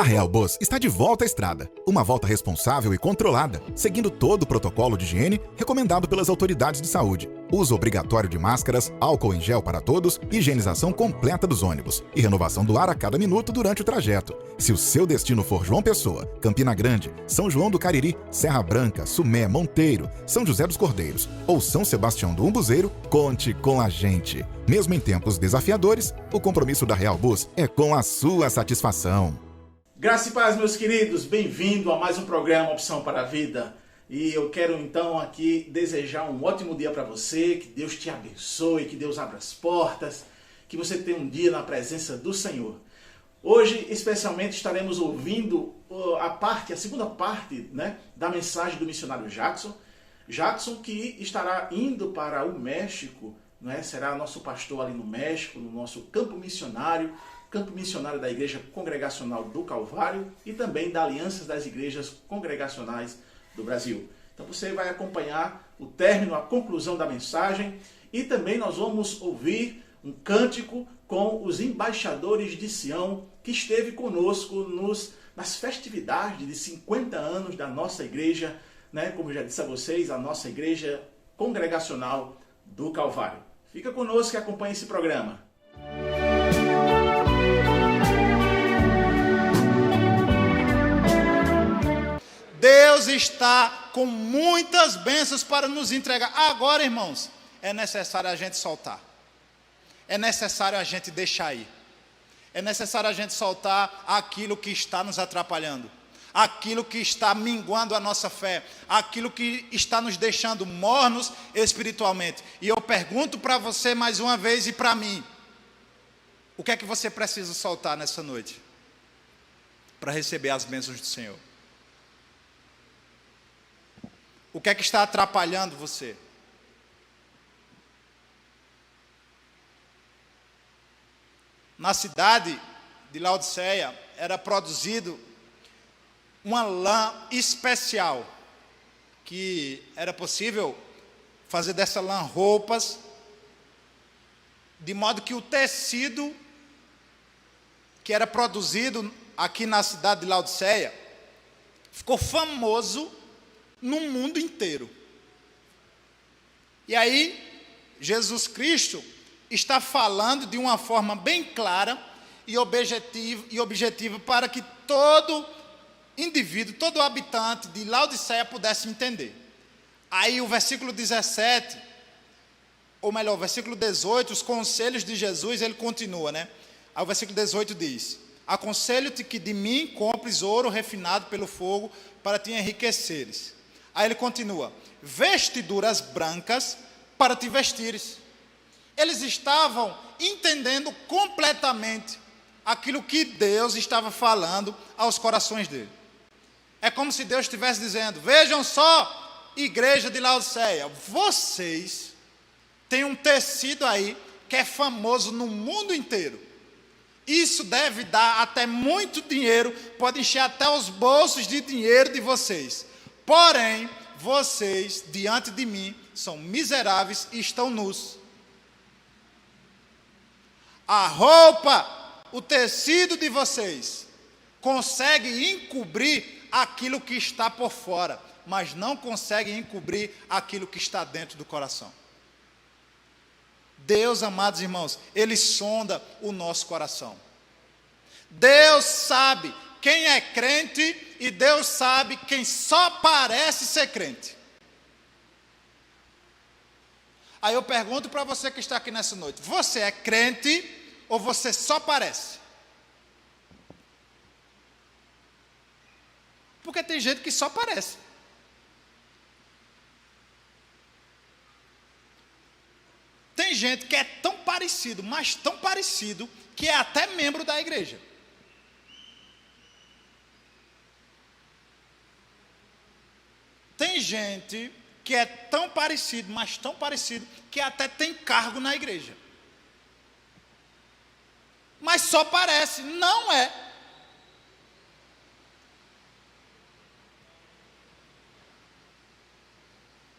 Real Bus está de volta à estrada. Uma volta responsável e controlada, seguindo todo o protocolo de higiene recomendado pelas autoridades de saúde. Uso obrigatório de máscaras, álcool em gel para todos, higienização completa dos ônibus e renovação do ar a cada minuto durante o trajeto. Se o seu destino for João Pessoa, Campina Grande, São João do Cariri, Serra Branca, Sumé, Monteiro, São José dos Cordeiros ou São Sebastião do Umbuzeiro, conte com a gente. Mesmo em tempos desafiadores, o compromisso da Real Bus é com a sua satisfação. Graça e paz, meus queridos, bem-vindo a mais um programa Opção para a Vida. E eu quero então aqui desejar um ótimo dia para você, que Deus te abençoe, que Deus abra as portas, que você tenha um dia na presença do Senhor. Hoje, especialmente, estaremos ouvindo a segunda parte, da mensagem do missionário Jackson. Jackson que estará indo para o México, será nosso pastor ali no México, no nosso campo missionário da Igreja Congregacional do Calvário e também da Aliança das Igrejas Congregacionais do Brasil. Então você vai acompanhar o término, a conclusão da mensagem e também nós vamos ouvir um cântico com os embaixadores de Sião que esteve conosco nas festividades de 50 anos da nossa igreja, como eu já disse a vocês, a nossa Igreja Congregacional do Calvário. Fica conosco e acompanhe esse programa. Deus está com muitas bênçãos para nos entregar. Agora, irmãos, é necessário a gente soltar. É necessário a gente deixar ir. É necessário a gente soltar aquilo que está nos atrapalhando. Aquilo que está minguando a nossa fé. Aquilo que está nos deixando mornos espiritualmente. E eu pergunto para você mais uma vez e para mim. O que é que você precisa soltar nessa noite? Para receber as bênçãos do Senhor. O que é que está atrapalhando você? Na cidade de Laodiceia era produzido uma lã especial, que era possível fazer dessa lã roupas, de modo que o tecido que era produzido aqui na cidade de Laodiceia ficou famoso no mundo inteiro. E aí, Jesus Cristo está falando de uma forma bem clara e objetiva para que todo indivíduo, todo habitante de Laodiceia pudesse entender. Aí o versículo 17, ou melhor, o versículo 18, os conselhos de Jesus, ele continua, Aí o versículo 18 diz: aconselho-te que de mim compres ouro refinado pelo fogo para te enriqueceres. Aí ele continua: vestiduras brancas para te vestires. Eles estavam entendendo completamente aquilo que Deus estava falando aos corações dele. É como se Deus estivesse dizendo: vejam só, igreja de Laodiceia, vocês têm um tecido aí que é famoso no mundo inteiro. Isso deve dar até muito dinheiro, pode encher até os bolsos de dinheiro de vocês. Porém, vocês, diante de mim, são miseráveis e estão nus. A roupa, o tecido de vocês, consegue encobrir aquilo que está por fora, mas não consegue encobrir aquilo que está dentro do coração. Deus, amados irmãos, Ele sonda o nosso coração. Deus sabe quem é crente e Deus sabe quem só parece ser crente. Aí eu pergunto para você que está aqui nessa noite: você é crente ou você só parece? Porque tem gente que só parece. Tem gente que é tão parecido, mas tão parecido, que é até membro da igreja. Tem gente que é tão parecido, mas tão parecido, que até tem cargo na igreja. Mas só parece, não é.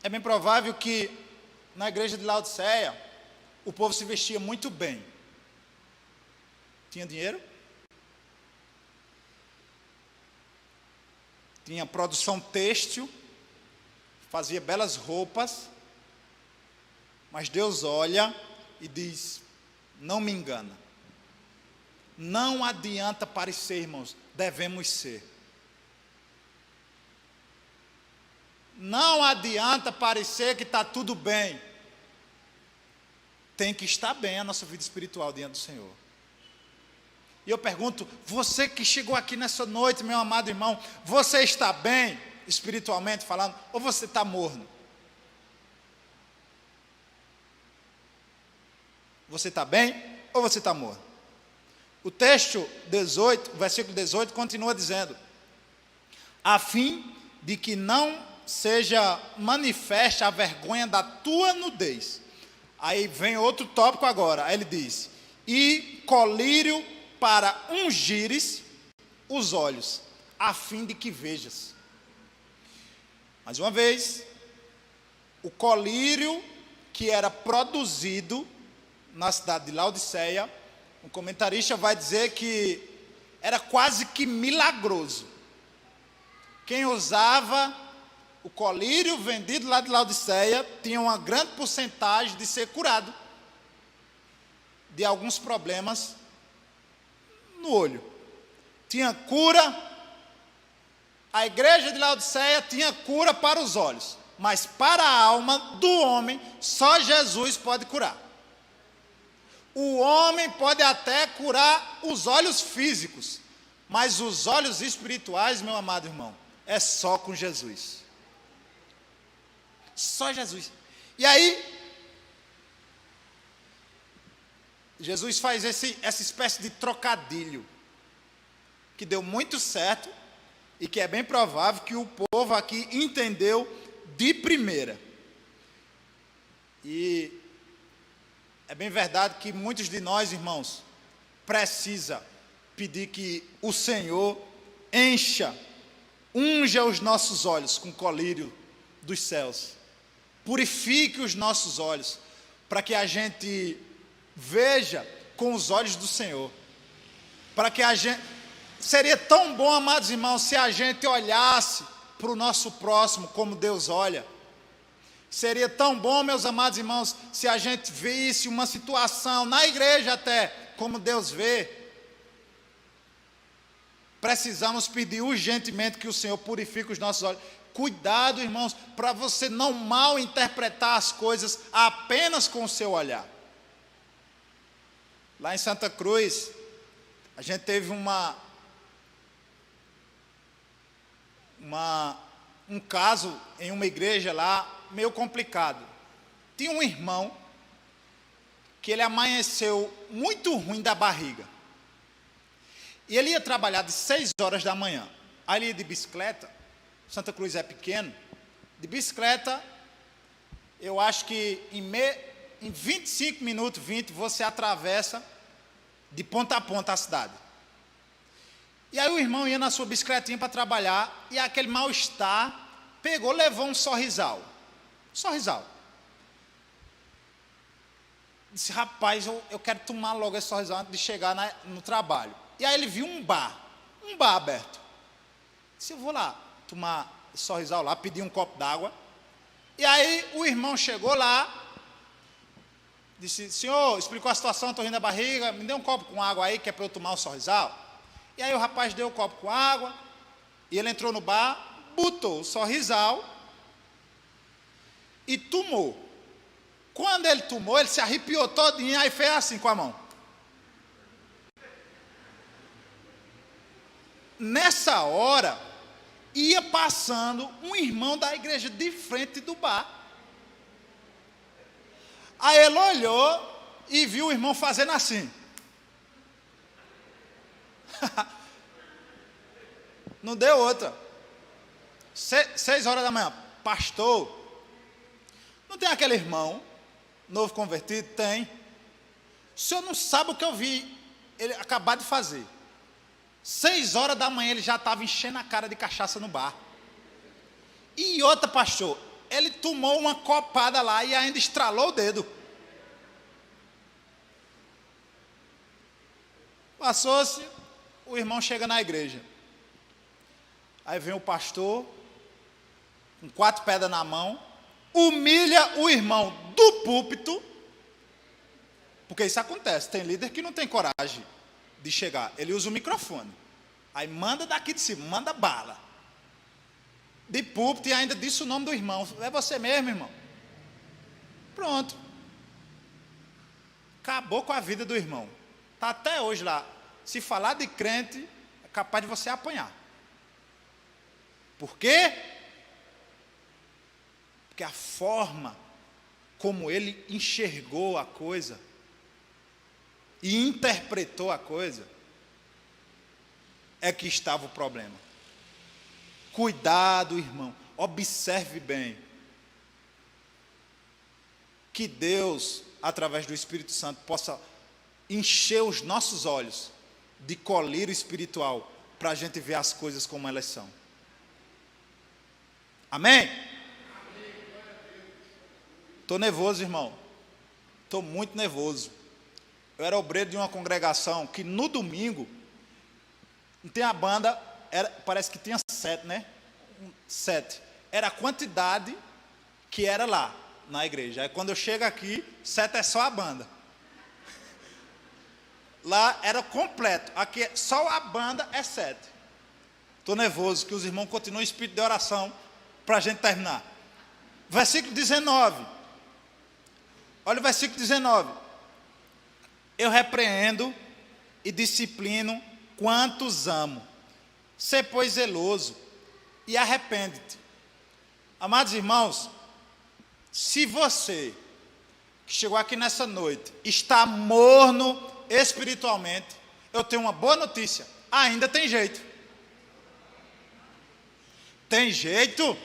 É bem provável que na igreja de Laodiceia o povo se vestia muito bem. Tinha dinheiro? tinha produção têxtil, fazia belas roupas, mas Deus olha e diz: não me engana, não adianta parecer, irmãos, devemos ser. Não adianta parecer que está tudo bem. Tem que estar bem a nossa vida espiritual diante do Senhor. E eu pergunto, você que chegou aqui nessa noite, meu amado irmão, você está bem espiritualmente falando, ou você está morno? Você está bem ou você está morno? O texto 18, o versículo 18 continua dizendo: a fim de que não seja manifesta a vergonha da tua nudez. Aí vem outro tópico agora. Aí ele diz: e colírio para ungires os olhos, a fim de que vejas. Mais uma vez, o colírio que era produzido na cidade de Laodiceia, um comentarista vai dizer que era quase que milagroso. Quem usava o colírio vendido lá de Laodiceia tinha uma grande porcentagem de ser curado de alguns problemas no olho. Tinha cura. A igreja de Laodiceia tinha cura para os olhos, mas para a alma do homem só Jesus pode curar. O homem pode até curar os olhos físicos, mas os olhos espirituais, meu amado irmão, é só com Jesus. Só Jesus. E aí, Jesus faz essa espécie de trocadilho, que deu muito certo, e que é bem provável que o povo aqui entendeu de primeira. E é bem verdade que muitos de nós, irmãos, precisa pedir que o Senhor unja os nossos olhos com colírio dos céus. Purifique os nossos olhos, para que a gente veja com os olhos do Senhor. Para que a gente... Seria tão bom, amados irmãos, se a gente olhasse para o nosso próximo como Deus olha. Seria tão bom, meus amados irmãos, se a gente visse uma situação, na igreja até, como Deus vê. Precisamos pedir urgentemente que o Senhor purifique os nossos olhos. Cuidado, irmãos, para você não mal interpretar as coisas apenas com o seu olhar. Lá em Santa Cruz, a gente teve um caso em uma igreja lá, meio complicado. Tinha um irmão que ele amanheceu muito ruim da barriga. E ele ia trabalhar de 6 horas da manhã. Aí ele ia de bicicleta. Santa Cruz é pequeno. De bicicleta, eu acho que em 25 minutos, 20, você atravessa de ponta a ponta a cidade. E aí o irmão ia na sua bicicletinha para trabalhar, e aquele mal-estar pegou, levou um sorrisal. Sorrisal. Disse, rapaz, eu quero tomar logo esse sorrisal antes de chegar no trabalho. E aí ele viu um bar aberto. Disse, eu vou lá tomar esse sorrisal lá, pedir um copo d'água. E aí o irmão chegou lá, disse, senhor, explicou a situação, estou rindo da barriga, me dê um copo com água aí, que é para eu tomar um sorrisal. E aí o rapaz deu o copo com água, e ele entrou no bar, botou o sorrisal e tomou. Quando ele tomou, ele se arrepiou todinho, aí fez assim com a mão. Nessa hora, ia passando um irmão da igreja de frente do bar. Aí ele olhou e viu o irmão fazendo assim. Não deu outra. 6 horas da manhã, pastor, não tem aquele irmão novo convertido? Tem. O senhor não sabe o que eu vi ele acabar de fazer. 6 horas da manhã ele já estava enchendo a cara de cachaça no bar. E outra, pastor, ele tomou uma copada lá e ainda estralou o dedo. Passou-se, o irmão chega na igreja. Aí vem o pastor, com 4 pedras na mão, humilha o irmão do púlpito, porque isso acontece, tem líder que não tem coragem de chegar, ele usa o microfone, aí manda daqui de cima, manda bala, de púlpito, e ainda disse o nome do irmão, é você mesmo, irmão, pronto, acabou com a vida do irmão, está até hoje lá, se falar de crente, é capaz de você apanhar, por quê? Porque a forma como ele enxergou a coisa e interpretou a coisa é que estava o problema. Cuidado, irmão, observe bem. Que Deus, através do Espírito Santo, possa encher os nossos olhos de colírio espiritual para a gente ver as coisas como elas são. Amém? Estou nervoso, irmão. Estou muito nervoso. Eu era obreiro de uma congregação que no domingo, não tem a banda, parece que tinha 7, né? 7. Era a quantidade que era lá na igreja. Aí quando eu chego aqui, 7 é só a banda. Lá era completo. Aqui só a banda é 7. Estou nervoso, que os irmãos continuem em espírito de oração para a gente terminar. Versículo 19. Olha o versículo 19. Eu repreendo e disciplino quantos amo. Sê, pois, zeloso e arrepende-te. Amados irmãos, se você que chegou aqui nessa noite está morno espiritualmente, eu tenho uma boa notícia. Ainda tem jeito. Tem jeito?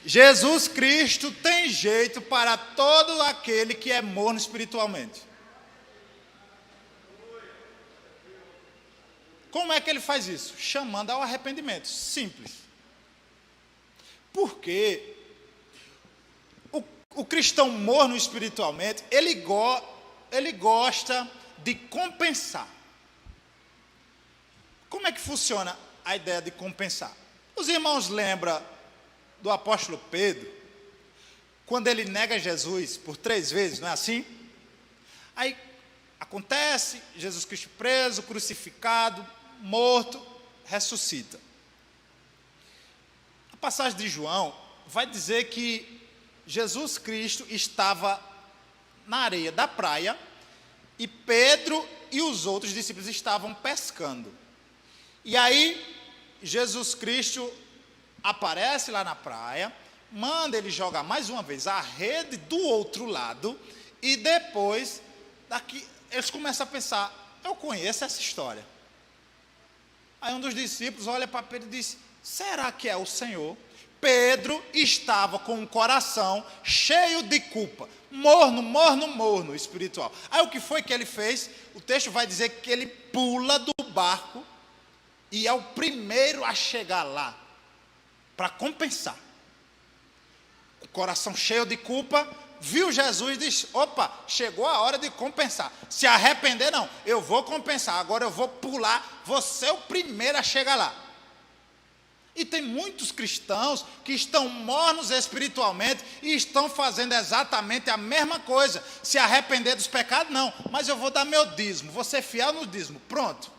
Jesus Cristo tem jeito para todo aquele que é morno espiritualmente. Como é que ele faz isso? Chamando ao arrependimento. Simples. Porque o cristão morno espiritualmente, ele gosta de compensar. Como é que funciona a ideia de compensar? Os irmãos lembram do apóstolo Pedro, quando ele nega Jesus por 3 vezes, não é assim? Aí acontece, Jesus Cristo preso, crucificado, morto, ressuscita. A passagem de João vai dizer que Jesus Cristo estava na areia da praia e Pedro e os outros discípulos estavam pescando. E aí Jesus Cristo aparece lá na praia, manda ele jogar mais uma vez a rede do outro lado, e depois, daqui, eles começam a pensar, eu conheço essa história. Aí um dos discípulos olha para Pedro e diz, será que é o Senhor? Pedro estava com o coração cheio de culpa, morno espiritual. Aí o que foi que ele fez? O texto vai dizer que ele pula do barco, e é o primeiro a chegar lá, para compensar. O coração cheio de culpa, viu Jesus e disse, opa, chegou a hora de compensar. Se arrepender não, eu vou compensar, agora eu vou pular, vou ser o primeiro a chegar lá. E tem muitos cristãos que estão mornos espiritualmente e estão fazendo exatamente a mesma coisa. Se arrepender dos pecados, não, mas eu vou dar meu dízimo, vou ser fiel no dízimo, pronto.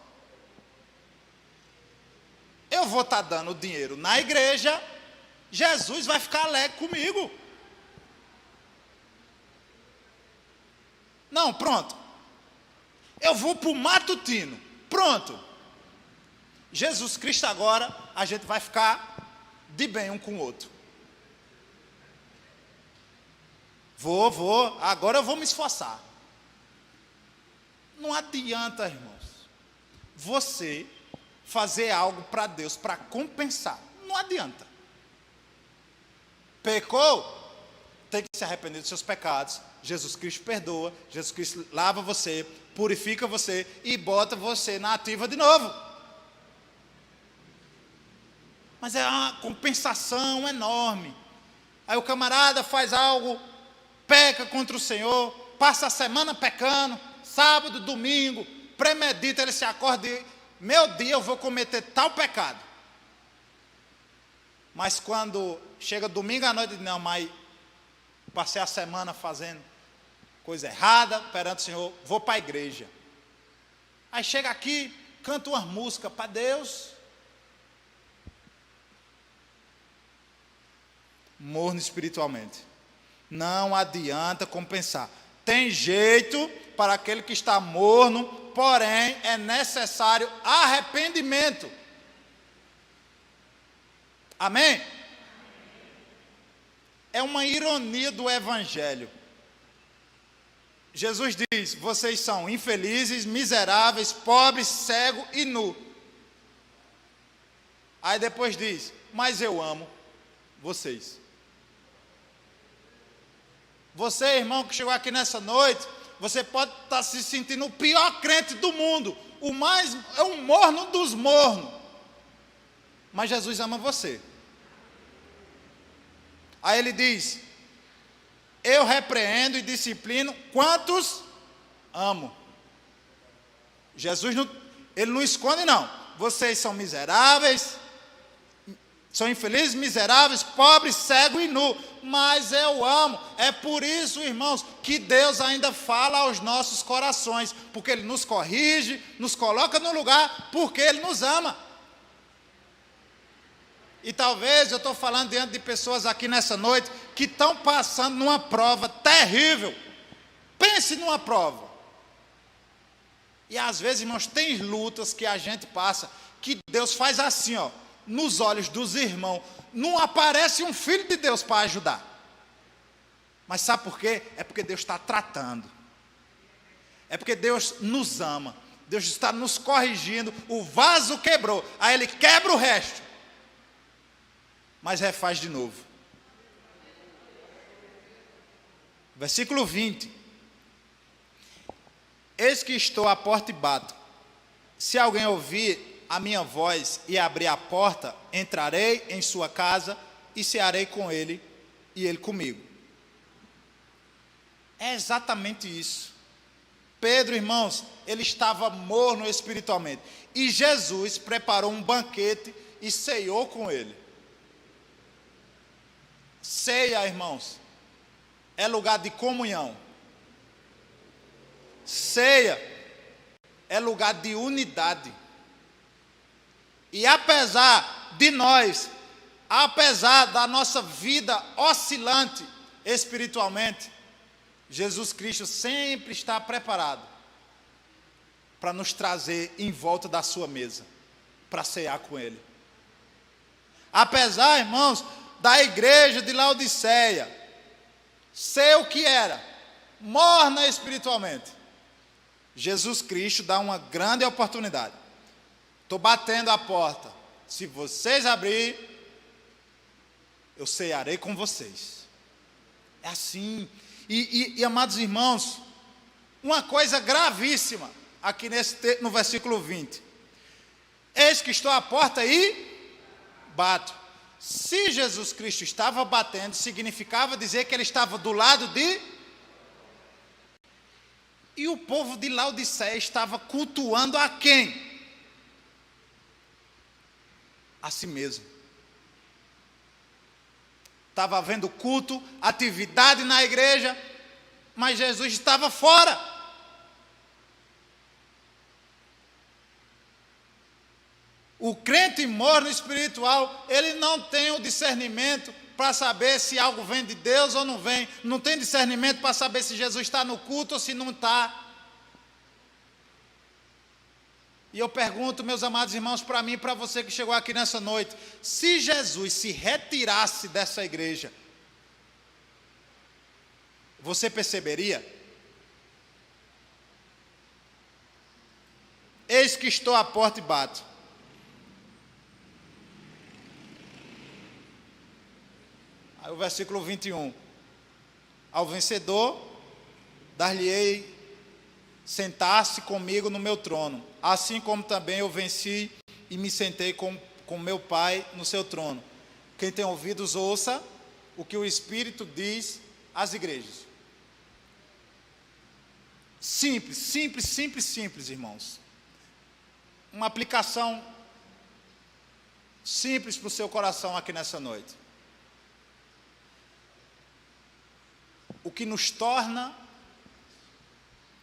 Eu vou estar dando dinheiro na igreja, Jesus vai ficar alegre comigo. Não, pronto. Eu vou para o matutino, pronto. Jesus Cristo agora, a gente vai ficar de bem um com o outro. Agora eu vou me esforçar. Não adianta, irmãos, você fazer algo para Deus, para compensar. Não adianta. Pecou? Tem que se arrepender dos seus pecados. Jesus Cristo perdoa. Jesus Cristo lava você, purifica você e bota você na ativa de novo. Mas é uma compensação enorme. Aí o camarada faz algo, peca contra o Senhor, passa a semana pecando, sábado, domingo, premedita, ele se acorda e meu dia eu vou cometer tal pecado. Mas quando chega domingo à noite, não, mas passei a semana fazendo coisa errada perante o Senhor, vou para a igreja. Aí chega aqui, canta uma música para Deus. Morno espiritualmente. Não adianta compensar. Tem jeito para aquele que está morno, porém é necessário arrependimento. Amém? É uma ironia do Evangelho. Jesus diz: vocês são infelizes, miseráveis, pobres, cegos e nu. Aí depois diz: mas eu amo vocês. Você, irmão, que chegou aqui nessa noite, você pode estar se sentindo o pior crente do mundo, é um morno dos mornos, mas Jesus ama você. Aí ele diz: eu repreendo e disciplino quantos amo. Jesus ele não esconde, não. Vocês são miseráveis, são infelizes, miseráveis, pobres, cegos e nu, mas eu amo. É por isso, irmãos, que Deus ainda fala aos nossos corações, porque Ele nos corrige, nos coloca no lugar, porque Ele nos ama. E talvez eu estou falando diante de pessoas aqui nessa noite que estão passando numa prova terrível. Pense numa prova. E às vezes, irmãos, tem lutas que a gente passa, que Deus faz assim, ó, nos olhos dos irmãos, não aparece um filho de Deus para ajudar. Mas sabe por quê? É porque Deus está tratando. É porque Deus nos ama. Deus está nos corrigindo. O vaso quebrou, aí Ele quebra o resto, mas refaz de novo. Versículo 20. Eis que estou à porta e bato. Se alguém ouvir a minha voz e abrir a porta, entrarei em sua casa e cearei com ele e ele comigo. É exatamente isso. Pedro, irmãos, ele estava morno espiritualmente, e Jesus preparou um banquete e ceiou com ele. Ceia, irmãos, é lugar de comunhão. Ceia é lugar de unidade. E apesar de nós, apesar da nossa vida oscilante espiritualmente, Jesus Cristo sempre está preparado para nos trazer em volta da sua mesa, para cear com Ele. Apesar, irmãos, da igreja de Laodiceia ser o que era, morna espiritualmente, Jesus Cristo dá uma grande oportunidade. Estou batendo a porta. Se vocês abrirem, eu cearei com vocês. É assim. E amados irmãos, uma coisa gravíssima aqui no versículo 20. Eis que estou à porta e bato. Se Jesus Cristo estava batendo, significava dizer que Ele estava do lado de... E o povo de Laodiceia estava cultuando a quem? A si mesmo. Estava havendo culto, atividade na igreja, mas Jesus estava fora. O crente morno espiritual, ele não tem o discernimento para saber se algo vem de Deus ou não vem. Não tem discernimento para saber se Jesus está no culto ou se não está. E eu pergunto, meus amados irmãos, para mim e para você que chegou aqui nessa noite, se Jesus se retirasse dessa igreja, você perceberia? Eis que estou à porta e bato. Aí o versículo 21. Ao vencedor, dar-lhe-ei sentar-se comigo no meu trono, assim como também eu venci e me sentei com meu Pai no seu trono. Quem tem ouvidos, ouça o que o Espírito diz às igrejas. Simples, simples, simples, simples, irmãos. Uma aplicação simples para o seu coração aqui nessa noite. O que nos torna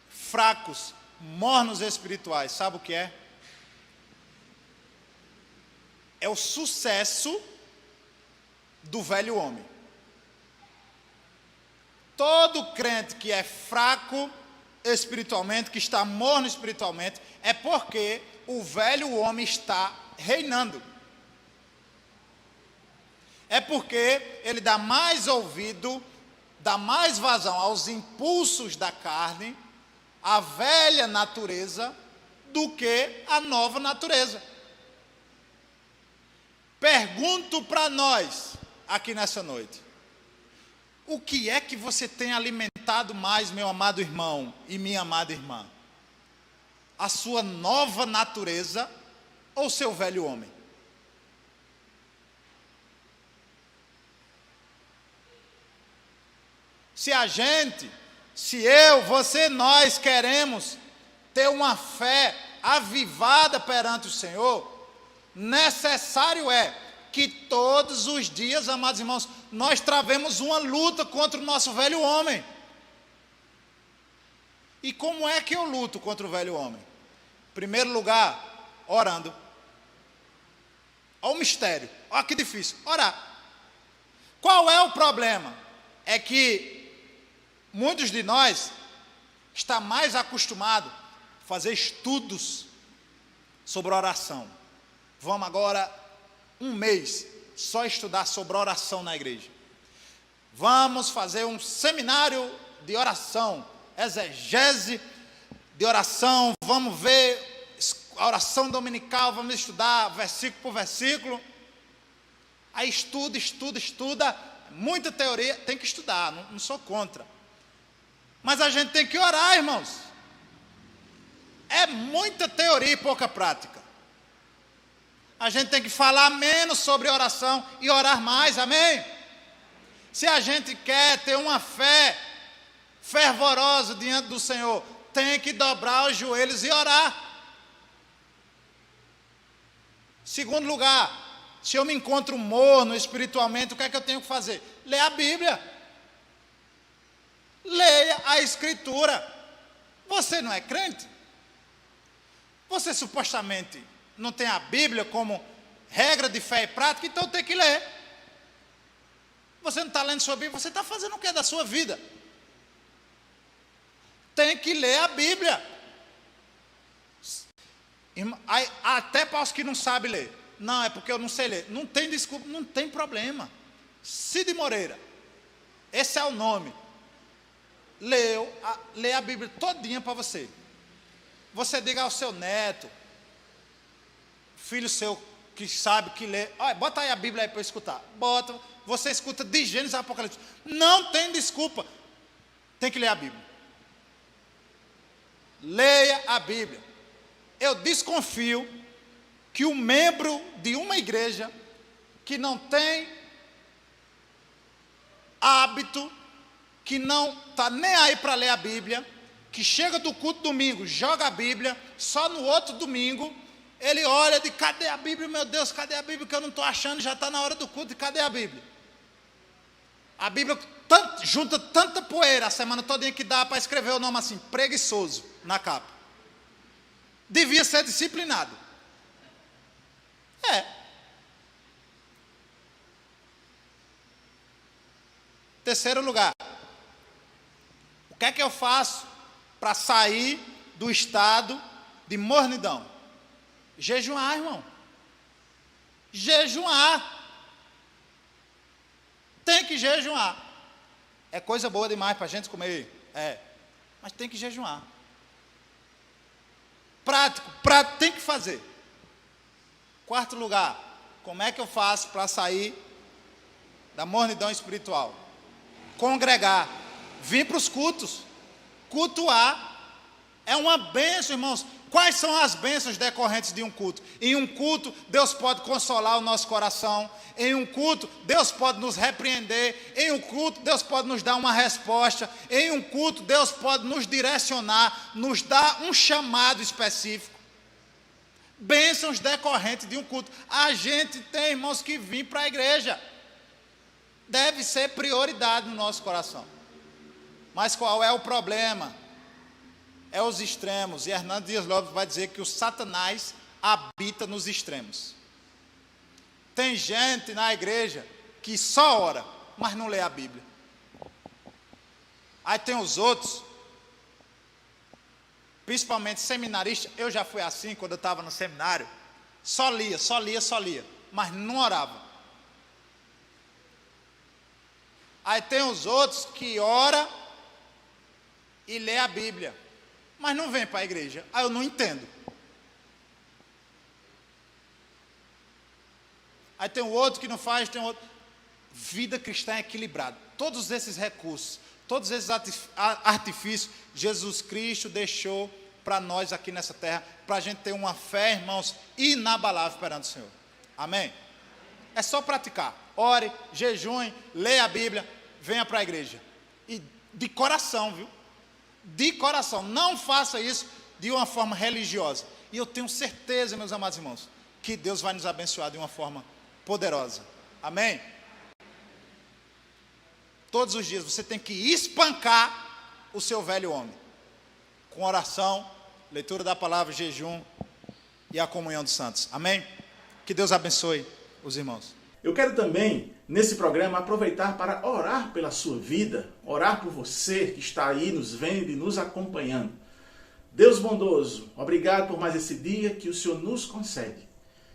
fracos, mornos espirituais, sabe o que é? É o sucesso do velho homem. Todo crente que é fraco espiritualmente, que está morno espiritualmente, é porque o velho homem está reinando. É porque ele dá mais ouvido, dá mais vazão aos impulsos da carne, à velha natureza, do que a nova natureza. Pergunto para nós, aqui nessa noite, o que é que você tem alimentado mais, meu amado irmão e minha amada irmã? A sua nova natureza ou seu velho homem? Se a gente, se eu, você, nós queremos ter uma fé avivada perante o Senhor, necessário é que todos os dias, amados irmãos, nós travemos uma luta contra o nosso velho homem. E como é que eu luto contra o velho homem? Em primeiro lugar, orando. Olha o mistério, olha que difícil, orar. Qual é o problema? É que muitos de nós está mais acostumado a fazer estudos sobre oração. Vamos agora, um mês, só estudar sobre oração na igreja. Vamos fazer um seminário de oração, exegese de oração, vamos ver a oração dominical, vamos estudar versículo por versículo. Aí estuda, muita teoria, tem que estudar, não sou contra. Mas a gente tem que orar, irmãos. É muita teoria e pouca prática. A gente tem que falar menos sobre oração e orar mais, amém? Se a gente quer ter uma fé fervorosa diante do Senhor, tem que dobrar os joelhos e orar. Segundo lugar, se eu me encontro morno espiritualmente, o que é que eu tenho que fazer? Ler a Bíblia. Leia a Escritura. Você não é crente? Você supostamente não tem a Bíblia como regra de fé e prática, então tem que ler. Você não está lendo sua Bíblia, você está fazendo o que da sua vida? Tem que ler a Bíblia. Até para os que não sabem ler. Não, é porque eu não sei ler. Não tem desculpa, não tem problema. Cid Moreira, esse é o nome. Lê a Bíblia todinha para você. Você diga ao seu neto, filho seu que sabe que lê, olha, bota aí a Bíblia aí para eu escutar. Bota, você escuta de Gênesis a Apocalipse. Não tem desculpa. Tem que ler a Bíblia. Leia a Bíblia. Eu desconfio que o membro de uma igreja que não tem hábito, que não está nem aí para ler a Bíblia, que chega do culto domingo, joga a Bíblia, só no outro domingo, ele olha de cadê a Bíblia, meu Deus, cadê a Bíblia que eu não estou achando, já está na hora do culto, e cadê a Bíblia? A Bíblia junta tanta poeira a semana toda que dá para escrever o nome assim, preguiçoso, na capa. Devia ser disciplinado. Terceiro lugar, o que é que eu faço para sair do estado de mornidão? Jejuar, irmão. Jejuar. Tem que jejuar. É coisa boa demais para a gente comer. Mas tem que jejuar. Prático, tem que fazer. Quarto lugar, como é que eu faço para sair da mornidão espiritual? Congregar, vir para os cultos, cultuar, é uma bênção, irmãos. Quais são as bênçãos decorrentes de um culto? Em um culto, Deus pode consolar o nosso coração. Em um culto, Deus pode nos repreender. Em um culto, Deus pode nos dar uma resposta. Em um culto, Deus pode nos direcionar, nos dar um chamado específico. bênçãos decorrentes de um culto. A gente tem, irmãos, que vir para a igreja. Deve ser prioridade no nosso coração. Mas qual é o problema? É os extremos. E Hernando Dias Lopes vai dizer que o Satanás habita nos extremos. Tem gente na igreja que só ora, mas não lê a Bíblia. Aí tem os outros, principalmente seminaristas. Eu já fui assim quando eu estava no seminário. Só lia, mas não orava. Aí tem os outros que ora e lê a Bíblia, mas não vem para a igreja. Aí eu não entendo. Aí tem o outro que não faz, tem outro. Vida cristã é equilibrada. Todos esses recursos, todos esses artifícios, Jesus Cristo deixou para nós aqui nessa terra, para a gente ter uma fé, irmãos, inabalável perante o Senhor. Amém? É só praticar. Ore, jejue, leia a Bíblia, venha para a igreja. E de coração, viu? De coração. Não faça isso de uma forma religiosa. E eu tenho certeza, meus amados irmãos, que Deus vai nos abençoar de uma forma poderosa. Amém? Todos os dias você tem que espancar o seu velho homem. Com oração, leitura da palavra, jejum e a comunhão dos santos. Amém? Que Deus abençoe os irmãos. Eu quero também, nesse programa, aproveitar para orar pela sua vida, orar por você que está aí nos vendo e nos acompanhando. Deus bondoso, obrigado por mais esse dia que o Senhor nos concede.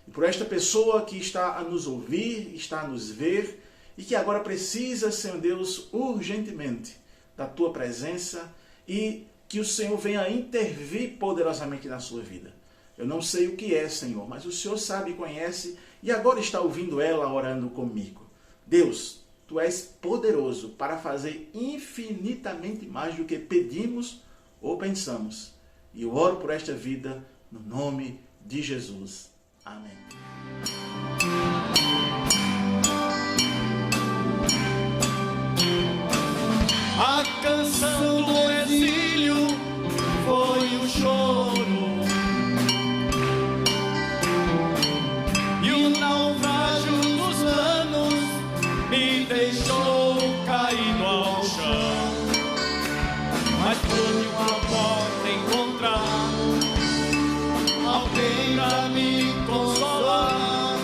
E por esta pessoa que está a nos ouvir, está a nos ver e que agora precisa, Senhor Deus, urgentemente da Tua presença e que o Senhor venha intervir poderosamente na sua vida. Eu não sei o que é, Senhor, mas o Senhor sabe e conhece e agora está ouvindo ela orando comigo. Deus, Tu és poderoso para fazer infinitamente mais do que pedimos ou pensamos. E eu oro por esta vida no nome de Jesus. Amém. A canção do exílio foi o choro e o naufrágio dos anos me deixou caído ao chão. Mas pude uma porta encontrar alguém pra me consolar.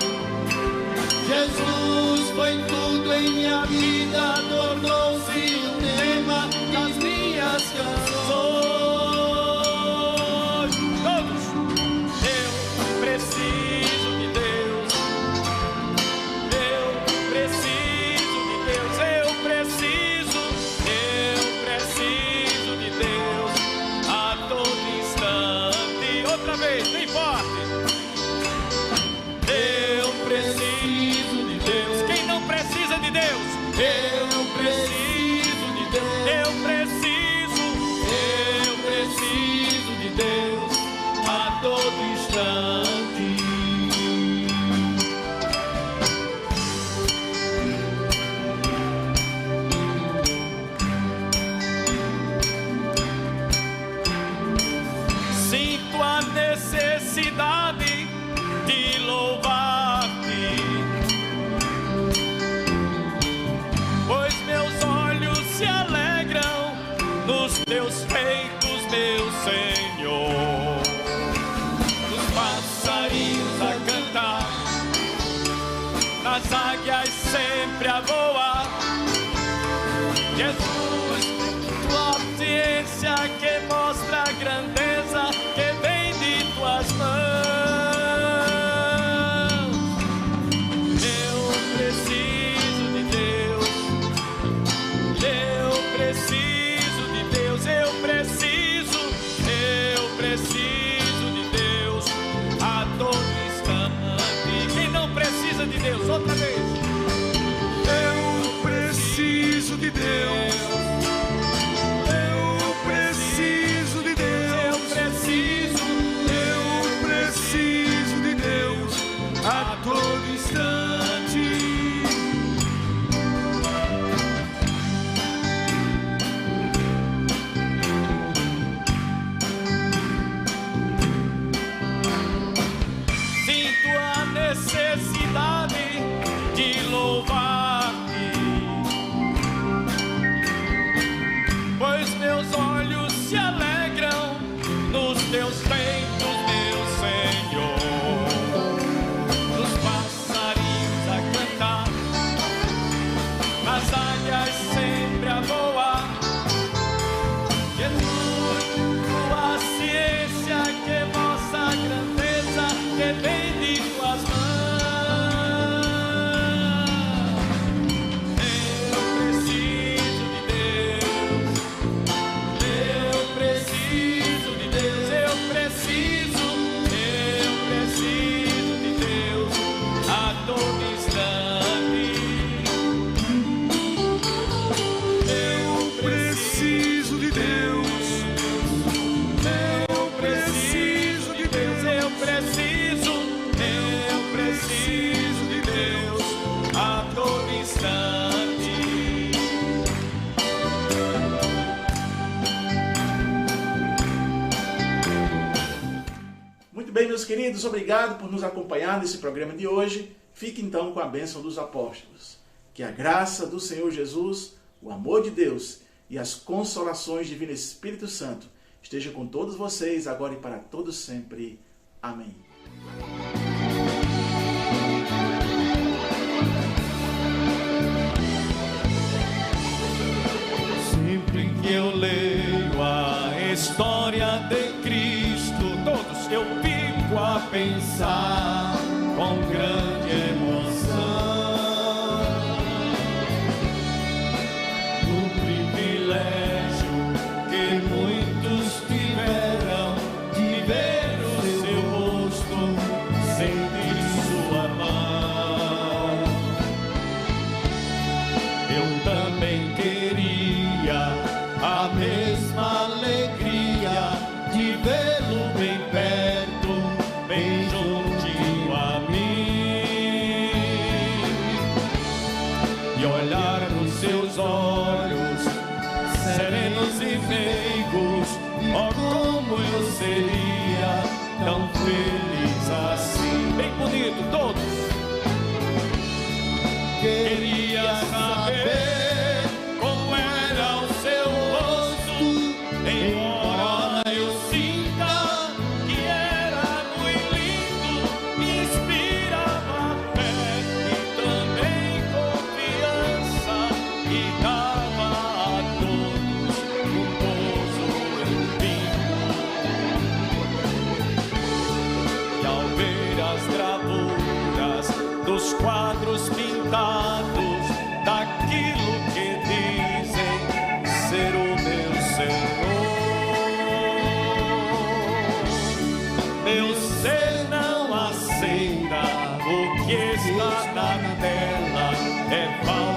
Jesus foi tudo em minha vida, tornou-se o tema das minhas canções. Todos, eu preciso de Deus, eu preciso de Deus, eu preciso de Deus a todo instante. Outra vez, bem forte. Eu preciso de Deus. Quem não precisa de Deus? Eu preciso de Deus. Eu preciso de Deus a todo instante. Sinto a necessidade de louvar-te, pois meus olhos se alegram nos teus feitos, meu Senhor. Os passarinhos a cantar, nas águias sempre a voar. Jesus, tua ciência que mostra a grandeza que vem de tuas mãos. Eu preciso de Deus, eu preciso de Deus, eu preciso de Deus a todo instante. Quem não precisa de Deus? Outra vez. Bem, meus queridos, obrigado por nos acompanhar nesse programa de hoje. Fique então com a bênção dos apóstolos. Que a graça do Senhor Jesus, o amor de Deus e as consolações divino Espírito Santo esteja com todos vocês, agora e para todos sempre. Amém. Sempre que eu leio a história de Cristo, todos eu fico a pensar com grande emoção no privilégio que muitos tiveram de ver o seu rosto, sentir sua mão. Eu também queria a mesma alegria de vê-lo bem perto, bem juntinho a mim, e olhar nos seus olhos serenos e meigos. Oh, como eu seria tão feliz assim. Bem bonito, todos. Queria saber como era o seu rosto, embora eu sinta que era muito lindo, me inspirava fé e também confiança, e dava a todos um gozo infinito. E ao ver as gravuras dos quadros pintados daquilo que dizem ser o meu Senhor, meu ser não aceita o que está na tela, é falso.